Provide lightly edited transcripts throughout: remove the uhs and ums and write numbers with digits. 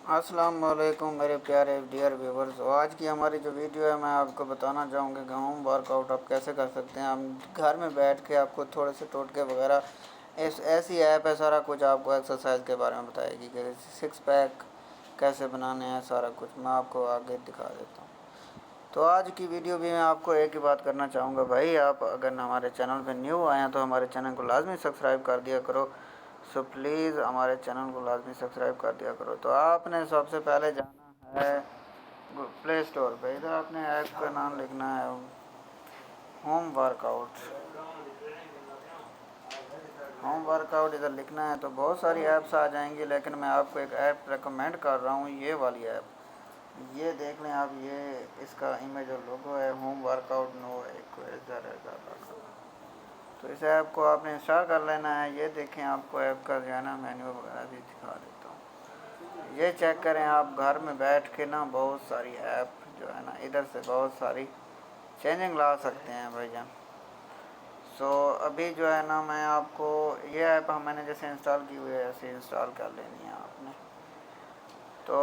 अस्सलाम वालेकुम मेरे प्यारे डियर व्यूवर्स। आज की हमारी जो वीडियो है मैं आपको बताना चाहूँगा कि होम वर्कआउट आप कैसे कर सकते हैं। हम घर में बैठ के आपको थोड़े से टोटके वगैरह ऐसी ऐप है, सारा कुछ आपको एक्सरसाइज के बारे में बताएगी कि सिक्स पैक कैसे बनाने हैं, सारा कुछ मैं आपको आगे दिखा देता हूँ। तो आज की वीडियो भी मैं आपको एक ही बात करना चाहूँगा भाई, आप अगर हमारे चैनल पर न्यू आए हैं तो हमारे चैनल को लाजमी सब्सक्राइब कर दिया करो। सो प्लीज़ हमारे चैनल को लाजमी सब्सक्राइब कर दिया करो। तो आपने सबसे पहले जाना है प्ले स्टोर पे, इधर आपने ऐप का नाम लिखना है होम वर्कआउट। होम वर्कआउट इधर लिखना है तो बहुत सारी ऐप्स आ जाएंगी, लेकिन मैं आपको एक ऐप रेकमेंड कर रहा हूँ, ये वाली ऐप। ये देख लें आप, ये इसका इमेज और लोगो है, होम वर्कआउट नो इक्वेजर है। तो इस ऐप को आपने इंस्टॉल कर लेना है। ये देखें, आपको ऐप का जो है ना मेन्यू वगैरह भी दिखा देता हूँ। ये चेक करें आप, घर में बैठ के ना बहुत सारी ऐप जो है ना इधर से बहुत सारी चेंजिंग ला सकते हैं भाईजान। सो अभी जो है ना मैं आपको ये ऐप मैंने जैसे इंस्टॉल की हुई है ऐसे इंस्टॉल कर लेनी है आपने। तो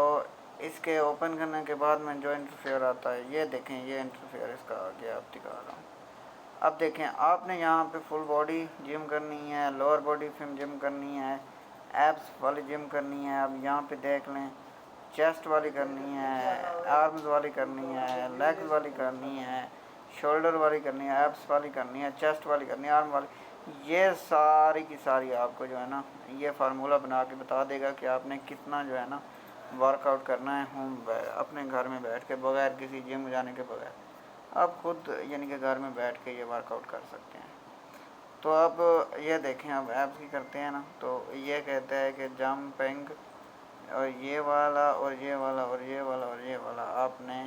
इसके ओपन करने के बाद में जो इंटरफेयर आता है, ये देखें, ये इंटरफेयर इसका आगे आप दिखा रहा हूँ। अब देखें, आपने यहाँ पे फुल बॉडी जिम करनी है, लोअर बॉडी फिम जिम करनी है, एब्स वाली जिम करनी है। अब यहाँ पे देख लें, चेस्ट वाली करनी है, आर्म्स वाली करनी है, लेग्स वाली करनी है, शोल्डर वाली करनी है, एब्स वाली करनी है, चेस्ट वाली करनी है, आर्म वाली। ये सारी की सारी आपको जो है ना ये फार्मूला बना के बता देगा कि आपने कितना जो है ना वर्कआउट करना है होम अपने घर में बैठ के, बगैर किसी जिम जाने के बगैर आप खुद यानी कि घर में बैठ के ये वर्कआउट कर सकते हैं। तो अब ये देखें, अब ऐप्स की करते हैं ना, तो ये कहता है कि जंपिंग और ये वाला और ये वाला और ये वाला और ये वाला, आपने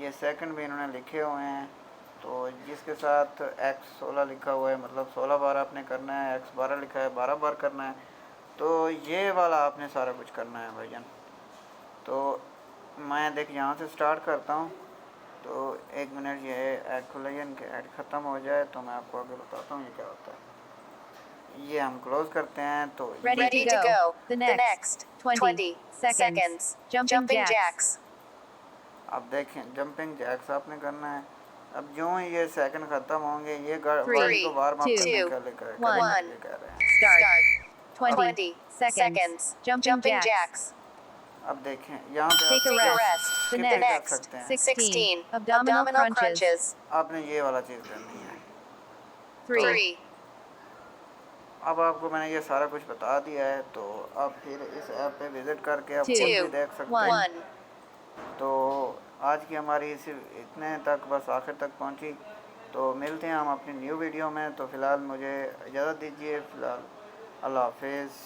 ये सेकंड भी इन्होंने लिखे हुए हैं। तो जिसके साथ x16 लिखा हुआ है मतलब 16 बार आपने करना है, x12 लिखा है 12 बार करना है। तो ये वाला आपने सारा कुछ करना है भाईजान। तो मैं देख यहाँ से स्टार्ट करता हूँ। तो एक मिनट, ये ऐड खुलेगा, इनके ऐड ख़त्म हो जाए तो मैं आपको आगे बताता हूँ ये क्या होता है। ये हम क्लोज़ करते हैं। तो Ready to go. The next 20 seconds. Jumping jacks. अब देखें, जंपिंग जैक्स आपने करना है। अब जो ही ये सेकंड ख़त्म होंगे, ये बॉडी 3, को वार्म अप 2, करने के लिए कह 1. रहे हैं। Start. 20 seconds. Jumping jacks. अब देखें, यहाँ पे Take a rest. The skip भी कर next सकते हैं। 16 abdominal crunches. आपने ये वाला चीज़ करनी है। 3, अब आपको मैंने ये सारा कुछ बता दिया है, तो आप फिर इस ऐप पे विज़िट करके आप खुद 2, भी देख सकते हैं। 1. तो आज की हमारी सिर्फ इतने तक बस आखिर तक पहुंची। तो मिलते हैं हम अपनी न्यू वीडियो में। तो फ़िलहाल मुझे इजाज़त दीजिए, फ़िलहाल अल्लाह हाफिज़।